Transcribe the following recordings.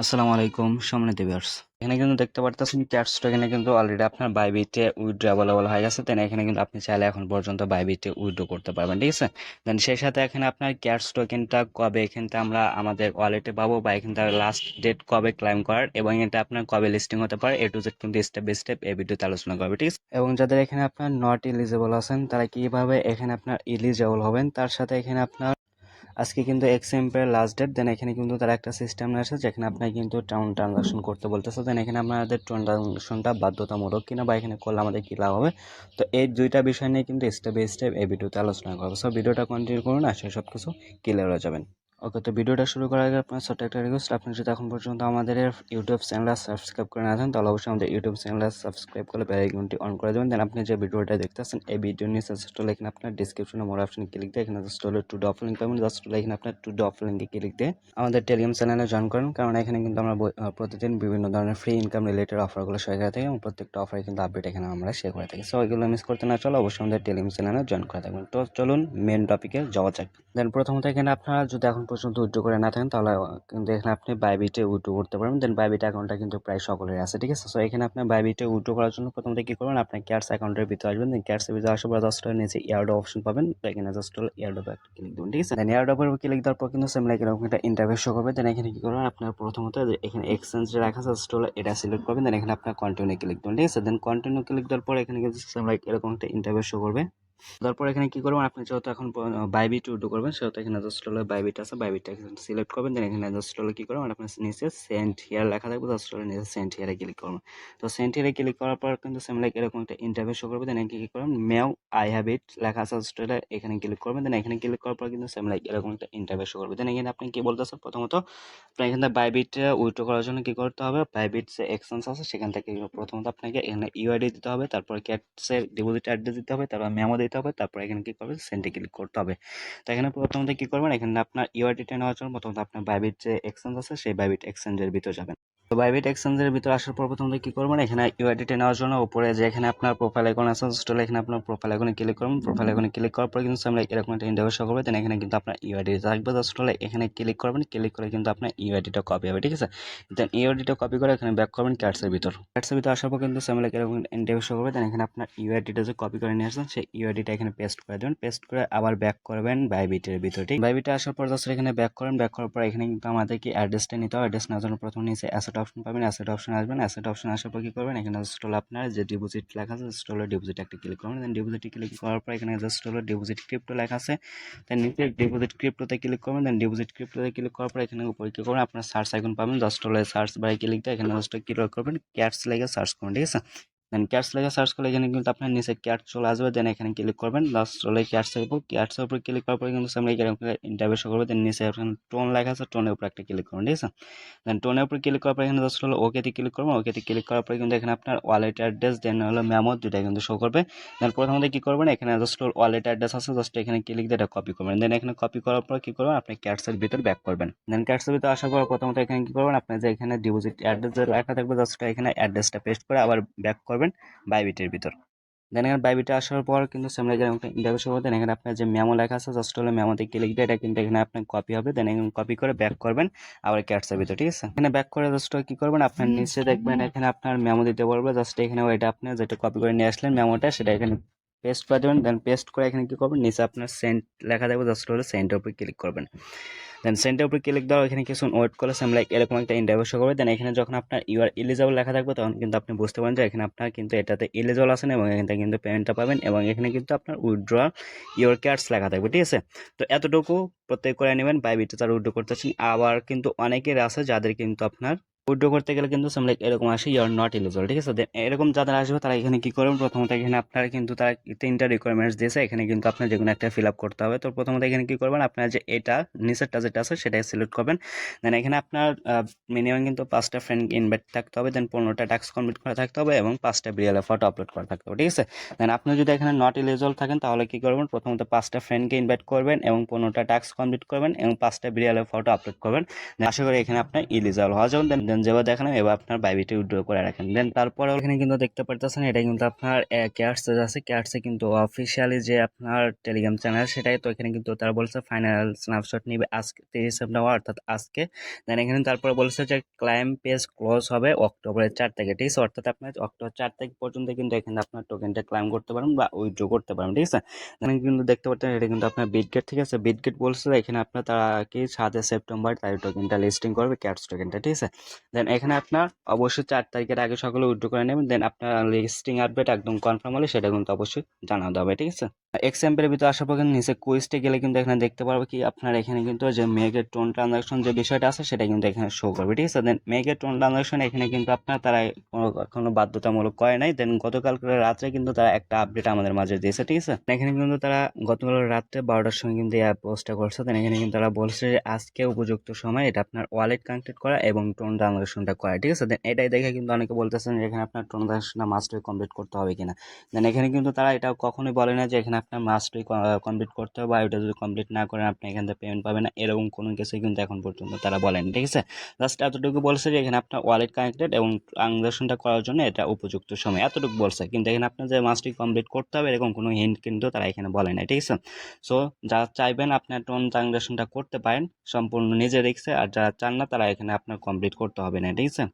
আসসালামু আলাইকুম সম্মানিত ভিউয়ার্স, এখানে কিন্তু দেখতে পারতেছেন ক্যাট স্টক এখানে কিন্তু অলরেডি আপনার বাইবিটে উইথড্র অ্যাভেলেবল হয়ে গেছে। দেন এখানে কিন্তু আপনি চাইলে এখন পর্যন্ত বাইবিটে উইথড্র করতে পারবেন, ঠিক আছে। দেন সেই সাথে এখানে আপনার ক্যাট টোকেনটা কবে এখান থেকে আমরা আমাদের ওয়ালেটে পাবো বা এখান থেকে লাস্ট ডেট কবে ক্লাইম করার এবং এটা আপনার কবে লিস্টিং হতে পারে এ টু জেড কিন্তু স্টেপ বাই স্টেপ এই ভিডিওতে আলোচনা করবে, ঠিক আছে। এবং যাদের এখানে আপনার নট এলিজিবল আছেন তারা কিভাবে এখানে আপনার এলিজিবল হবেন, তার সাথে এখানে আপনার আজকে কিন্তু এক্সএমপের লাস্ট ডেট। দেন এখানে কিন্তু তারা একটা সিস্টেম রয়েছে যেখানে আপনার কিন্তু ট্রানজাকশন করতে বলতেছে। দেন এখানে আপনাদের ট্রানজাকশনটা বাধ্যতামূলক কিনা বা এখানে করলে আমাদের কী লাভ হবে, তো এই দুইটা বিষয় নিয়ে কিন্তু স্টেপ বাই স্টেপ এই ভিডিওতে আলোচনা করবো। সো ভিডিওটা কন্টিনিউ করুন, আসলে সব কিছু ক্লিয়ার হয়ে যাবেন। ওকে, তো ভিডিওটা শুরু করার আগে আপনার ছোট্ট একটা রিকোয়েস্ট, আপনি যদি এখন পর্যন্ত আমাদের ইউটিউব চ্যানেলটা সাবস্ক্রাইব করে না থাকেন তাহলে অবশ্যই আমাদের ইউটিউব চ্যানেলটা সাবস্ক্রাইব করে বেল আইকনটি অন করে দেবেন। দেন আপনি যে ভিডিওটা দেখতেছেন এই ভিডিও নিয়ে জাস্ট হলো এখানে আপনার ডিসক্রিপশনে মোর অপশন ক্লিক দিয়ে এখানে জাস্ট হলো টু ডি অফ লিঙ্ক পাবেন। জাস্ট হলো এখানে আপনার টু ডি অফ লিঙ্কে ক্লিক দিয়ে আমাদের টেলিগ্রাম চ্যানেলে জয়েন করেন, কারণ এখানে কিন্তু আমরা প্রতিদিন বিভিন্ন ধরনের ফ্রি ইনকাম রিলেটেড অফারগুলো শেয়ার করে থাকি এবং প্রত্যেকটা অফারে কিন্তু আপডেট এখানে আমরা শেয়ার করে থাকি। সো এগুলো মিস করতে না চলো অবশ্যই আমাদের টেলিগ্রাম চ্যানেলে জয়েন করে থাকবেন। তো চলুন মেন টপিকে যাওয়া যাক। দেন প্রথমত এখানে আপনারা যদি এখন পর্যন্ত উইথড্র করে না থাকেন তাহলে কিন্তু এখানে আপনি বাইবিটে উইথড্র করতে পারবেন। দেন বাইবিট অ্যাকাউন্টটা কিন্তু প্রায় সকলের আছে, ঠিক আছে। সো এখানে আপনি বাইবিটে উইথড্র করার জন্য প্রথমত কি করবেন, আপনার ক্যাটস অ্যাকাউন্টের ভিতরে আসবেন। দেন ক্যাটসের ভিতরে আসার পর জাস্ট নিচে ইয়ারডো অপশন পাবেন, তো এখানে জাস্ট হলো ইয়ারডোপে একটা ক্লিক দেবেন, ঠিক আছে। দেন ইয়ারডোপের উপর ক্লিক দেওয়ার পর কিন্তু সেম লাইক এরকম একটা ইন্টারফেস শো করবে। দেন এখানে কি করবেন, আপনার প্রথমত এখানে এক্সচেঞ্জ রাখা জাস্ট হলো এটা সিলেক্ট করবেন। দেন এখানে আপনার কন্টিনিউ ক্লিক দেবেন, ঠিক আছে। দেন কন্টিনিউ ক্লিক দেওয়ার পর এখানে কিন্তু সেম লাইক এরকম একটা ইন্টারফেস শো করবে। তারপর এখানে কি করবেন, আপনি যেহেতু এখন বাইবিট উইথড্র করবেন সেহেতু এখানে জাস্ট হলো বাইবিট আছে, বাইবিটটা এখানে সিলেক্ট করবেন। দেন এখানে জাস্ট হলো কি করবেন, আপনার নিচে সেন্ড হিয়ার লেখা থাকবে, জাস্ট হলো নিচে সেন্ড হিয়ারে ক্লিক করবেন। তো সেন্ড হিয়ারে ক্লিক করার পর কিন্তু সেম লাইক এরকম একটা ইন্টারফেস শো করবে। দেন এখানে কি করবেন, মেও আই হ্যাভ ইট লেখা আছে, জাস্ট হলো এখানে ক্লিক করবেন। দেন এখানে ক্লিক করার পর কিন্তু সেম লাইক এরকম একটা ইন্টারফেস শো করবে। দেন এখানে আপনি কি বলতেছেন, প্রথমত আপনার এখানে বাইবিট উইথড্র করার জন্য কি করতে হবে, বাইবিট যে এক্সচেঞ্জ আছে সেখান থেকে প্রথমত আপনাকে এখানে ইউআইডি দিতে হবে, তারপর ক্যাটসের ডিপোজিট অ্যাড্রেস দিতে হবে, তারপর মেমো দিতে হবে, তারপর এখানে কি করবেন, সেন্ডে ক্লিক করতে হবে। তো এখানে প্রথমত কি করবেন, এখানে আপনার ইউআইডিটা নেওয়ার জন্য প্রথমত আপনার বাইবিট যে এক্সচেঞ্জ আছে সেই বাইবিট এক্সচেঞ্জের ভিতরে যাবেন। তো বাইবিট এক্সচেঞ্জের ভিতরে আসার পর প্রথমত কি করবেন, এখানে ইউআইডিটা নেওয়ার জন্য উপরে যে এখানে আপনার প্রোফাইল আইকন আছে জাস্ট হলো এখানে আপনার প্রোফাইল আইকনে ক্লিক করবেন। প্রোফাইল আইকনে ক্লিক করার পর কিন্তু আমরা এরকম একটা ইন্টারভিউ শো করবে। দেন এখানে কিন্তু আপনার ইউআইডি থাকবে, জাস্ট হলো এখানে ক্লিক করবেন। ক্লিক করে কিন্তু আপনার ইউআইডিটা কপি হবে, ঠিক আছে। দেন ইউআইডিটা কপি করে এখানে ব্যাক করবেন ক্যাটসের ভিতর। ক্যাটসের ভিতর আসার পর কিন্তু আমরা এরকম ইন্টারভিউ শো করবে। দেন এখানে আপনার ইউআইডিটা যে কপি করে নিয়ে আসছেন সেই ইউআইডিটা এখানে পেস্ট করে দেবেন। পেস্ট করে আবার ব্যাক করবেন বাইবিটের ভিতর, ঠিক। বাইবিটে আসার পর জাস্ট এখানে ব্যাক করেন। ব্যাক করার পর এখানে কিন্তু আমাদেরকে অ্যাড্রেসটা নিতে হবে। অ্যাড্রেস নেওয়ার জন্য প্রথমে নিচে অ্যাসেট অপশন পাবেন, অ্যাসেট অপশন আসবেন। অ্যাসেট অপশন আসার পর কি করবেন, এখানে জাস্ট হলো আপনার যে ডিপোজিট লেখা আছে জাস্ট হলো ডিপোজিট একটা ক্লিক করবেন। দেন ডিপোজিটে ক্লিক করার পর এখানে জাস্ট হলো ডিপোজিট ক্রিপ্টো লেখা আছে, দেন নিচে ডিপোজিট ক্রিপ্টোতে ক্লিক করবেন। দেন ডিপোজিট ক্রিপ্টোতে ক্লিক করার পর এখানে উপরে কি করবেন, আপনার সার্চ আইকন পাবেন, জাস্ট হলো সার্চ বারে ক্লিক দিয়ে এখানে জাস্ট ক্লিক করবেন, ক্যাটস লেগে সার্চ করুন, ঠিক আছে। দেন ক্যাটস লেগে সার্চ করলে এখানে কিন্তু আপনার নিচে ক্যাট চলে আসবে। দেন এখানে ক্লিক করবেন, লাস্ট চলে ক্যাটসের উপর ক্লিক করার পরে কিন্তু আমরা এরকম ইন্টারভিউ শো করবে। দেন নিচে এখানে টোন লেখা আছে, টোনের উপর একটা ক্লিক করুন, ঠিক আছে। দেন টোনের উপর ক্লিক করার পর এখানে জাস্ট হলো ওকেতে ক্লিক করবেন। ওকেতে ক্লিক করার পরে কিন্তু এখানে আপনার ওয়ালেট অ্যাড্রেস দেন হলো মেমো দুইটা কিন্তু শো করবে। দেন প্রথমত কি করবেন, এখানে জাস্ট ওয়ালেট অ্যাড্রেস আছে, জাস্ট এখানে ক্লিক দিয়ে এটা কপি করবেন। দেন এখানে কপি করার পর কি করবেন, আপনি ক্যাটসের ভিতর ব্যাক করবেন। দেন ক্যাটসের ভিতর আসার পর প্রথমত এখানে কি করবেন, আপনার যে এখানে ডিপোজিট অ্যাড্রেস লেখা থাকবে জাস্ট এখানে অ্যাড্রেসটা পেস্ট করে আবার ব্যাক করবেন বাইবিটের ভিতর। দেন এখানে বাইবিটে আসার পর কিন্তু সেম লাইক একটা ইন্টারভিউ শো দেন এখানে আপনার যে মেমো লেখা আছে জাস্ট হলো মেমোতে ক্লিক দিয়ে এটা কিন্তু এখানে আপনার কপি হবে। দেন এখানে কপি করে ব্যাক করবেন আবার ক্যাটসের ভিতর, ঠিক আছে। এখানে ব্যাক করে জাস্ট কি করবেন, আপনার নিচে দেখবেন এখানে আপনার মেমো দিতে বলবে, জাস্ট এখানে ওইটা আপনি যেটা কপি করে নিয়ে আসলেন মেমোটা সেটা এখানে পেস্ট করে দেবেন। দেন পেস্ট করে এখানে কি করবেন, নিচে আপনার সেন্ড লেখা থাকবে, জাস্ট হলো সেন্ডের উপর ক্লিক করবেন। দেন সেন্ডের উপর ক্লিক দেওয়া এখানে কিছু ওয়েট করলে সেম লাইক এরকম একটা ইন্টারভিউ শো করবে। দেন এখানে যখন আপনার ইউআর এলিজিবল লেখা থাকবে তখন কিন্তু আপনি বুঝতে পারেন যে এখানে আপনার কিন্তু এটাতে এলিজিবল আছেন এবং এখান থেকে কিন্তু পেমেন্টটা পাবেন এবং এখানে কিন্তু আপনার উইথড্র ইউর ক্যাটস লেখা থাকবে, ঠিক আছে। তো এতটুকু প্রত্যেক করে নেবেন বাইবিটে তারা উইথড্র করতেছেন। আবার কিন্তু অনেকের আছে যাদের কিন্তু আপনার উইথড্র করতে গেলে কিন্তু সেম লাইক এরকম আসে ইউ আর নট এলিজিবল, ঠিক আছে। দেন এরকম যাদের আসবে তারা এখানে কি করবেন, প্রথমত এখানে আপনার কিন্তু তারা তিনটা রিকোয়ারমেন্টস দিয়েছে, এখানে কিন্তু আপনার যে কোনো একটা ফিল আপ করতে হবে। তো প্রথমত এখানে কি করবেন, আপনার যে এটা নিচেরটা যেটা আছে সেটাই সিলেক্ট করবেন। দেন এখানে আপনার মিনিমাম কিন্তু 5টা ফ্রেন্ড ইনভাইট থাকতে হবে, দেন 15টা টাস্ক কমপ্লিট করা থাকতে হবে এবং 5টা বিরিয়ালে ফটো আপলোড করা থাকতে হবে, ঠিক আছে। দেন আপনি যদি এখানে নট এলিজিবল থাকেন তাহলে কি করবেন, প্রথমত 5টা ফ্রেন্ডকে ইনভাইট করবেন এবং 15টা টাস্ক কমপ্লিট করবেন এবং 5টা বিরিয়ালে ফটো আপলোড করবেন। আশা করি এখানে আপনার এলিজিবল হওয়া যাবেন। দেন দেন যেভাবে দেখালাম এবার আপনার বাইবিটে উইথড্র করে রাখেন। দেন তারপরে এখানে কিন্তু দেখতে পারতেছেন এটা কিন্তু আপনার ক্যাটসে আছে, ক্যাটসে কিন্তু অফিসিয়ালি যে আপনার টেলিগ্রাম চ্যানেল সেটাই, তো এখানে কিন্তু তারা বলছে ফাইনাল স্ন্যাপশট নিবে আজকে 30 সেপ্টেম্বর অর্থাৎ আজকে। দেন এখানে তারপরে বলছে যে ক্লাইম পেজ ক্লোজ হবে অক্টোবরের 4 তারিখে, ঠিক আছে, অর্থাৎ আপনার অক্টোবর 4 তারিখ পর্যন্ত কিন্তু এখানে আপনার টোকেনটা ক্লাইম করতে পারবেন বা উইথড্র করতে পারবেন, ঠিক আছে। এখানে কিন্তু দেখতে পাচ্ছেন এটা কিন্তু আপনার বিটগেট, ঠিক আছে, বিটগেট বলছে এখানে আপনার তারা কি 7 সেপ্টেম্বর তারিখ টোকেনটা লিস্টিং করবে ক্যাটস টোকেনটা, ঠিক আছে। দেন এখানে আপনার অবশ্যই 4 তারিখের আগে সকলে উইথড্র করে নেবেন। দেন আপনার লিস্টিং আপডেট একদম কনফার্ম হলে সেটা কিন্তু অবশ্যই জানাতে হবে, ঠিক আছে। এক্সাম্পলের ভিতরে আসার পর কিন্তু নিচে কুইজটে গেলে কিন্তু এখানে দেখতে পারবে কি আপনার এখানে কিন্তু যে মেগের টোন ট্রানজাকশন যে বিষয়টা আছে সেটা কিন্তু এখানে শো করবে, ঠিক আছে। দেন মেগের টোন ট্রানজাকশন এখানে কিন্তু আপনার তারা কোনো বাধ্যতামূলক করে নাই। দেন গতকাল রাত্রে কিন্তু তারা একটা আপডেট আমাদের মাঝে দিয়েছে, ঠিক আছে। এখানে কিন্তু তারা গতকাল রাত্রে 12টার সময় কিন্তু এই পোস্টটা করছে। দেন এখানে কিন্তু তারা বলছে যে আজকে উপযুক্ত সময় এটা আপনার ওয়ালেট কানেক্টেড করা এবং টোন ট্রানজাকশনটা করা, ঠিক আছে। দেন এটাই দেখে কিন্তু অনেকে বলতেছেন যে এখানে আপনার ট্রানজাকশনটা মাস্টই কমপ্লিট করতে হবে কিনা। দেন এখানে কিন্তু তারা এটা কখনোই বলে না যে এখানে আপনার মাস্টই কমপ্লিট করতে হবে বা এটা যদি কমপ্লিট না করেন আপনি এখান থেকে পেমেন্ট পাবেন না, এরকম কোনো কিছুই কিন্তু এখন পর্যন্ত তারা বলেন, ঠিক আছে। জাস্ট এতটুকু বলছে যে এখানে আপনার ওয়ালেট কানেক্টেড এবং ট্রানজাকশনটা করার জন্য এটা উপযুক্ত সময়, এতটুকু বলছে। কিন্তু এখানে আপনার যে মাস্টই কমপ্লিট করতে হবে এরকম কোনো হিন্ট কিন্তু তারা এখানে বলে না, ঠিক আছে। সো যারা চাইবেন আপনার টোন ট্রানজাকশনটা করতে পারেন সম্পূর্ণ নিজে রিস্কে, আর যারা চান না তারা এখানে আপনার কমপ্লিট করতে হবে না, ঠিক আছে।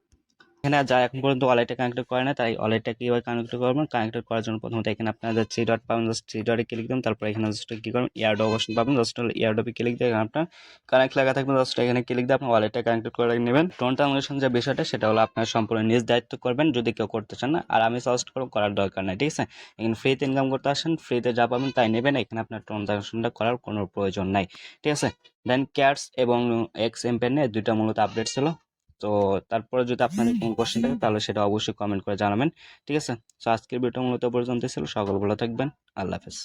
এখানে যা এখন পর্যন্ত ওয়ালেটে কানেক্ট করে না তাই ওয়ালেটটা কীভাবে কানেক্ট করবেন, কানেক্ট করার জন্য প্রথমত এখানে আপনারা যে থ্রি ডট পাবেন জাস্ট থ্রি ডটে ক্লিক দেবেন, তারপর এখানে জাস্ট কী করবেন ইয়ারড্রপ অপশন পাবেন, জাস্ট ইয়ারড্রপে ক্লিক দিয়ে এখানে আপনার কানেক্ট লাগা থাকবে, জাস্ট এখানে ক্লিক দিয়ে আপনার ওয়ালেটটা কানেক্ট করে নেবেন। টোন ট্রানজাকশন যে বিষয়টা সেটা হলো আপনার সম্পূর্ণ নিজ দায়িত্ব করবেন যদি কেউ করতে চান না, আর আমি সাজেস্ট করব করার দরকার নাই, ঠিক আছে। এখানে ফ্রিতে ইনকাম করতে আসেন, ফ্রিতে যা পাবেন তাই নেবেন, এখানে আপনার ট্রানজাকশনটা করার কোনো প্রয়োজন নাই, ঠিক আছে। দেন ক্যাটস এবং এক্স এমপেন নিয়ে দুইটা মূলত আপডেট ছিল। তো তারপরে যদি আপনাদের কোনো কোশ্চেন থাকে তাহলে সেটা অবশ্যই কমেন্ট করে জানাবেন, ঠিক আছে। তো আজকের ভিডিওটা মূলত পর্যন্ত ছিল, সকল ভালো থাকবেন, আল্লাহ হাফেজ।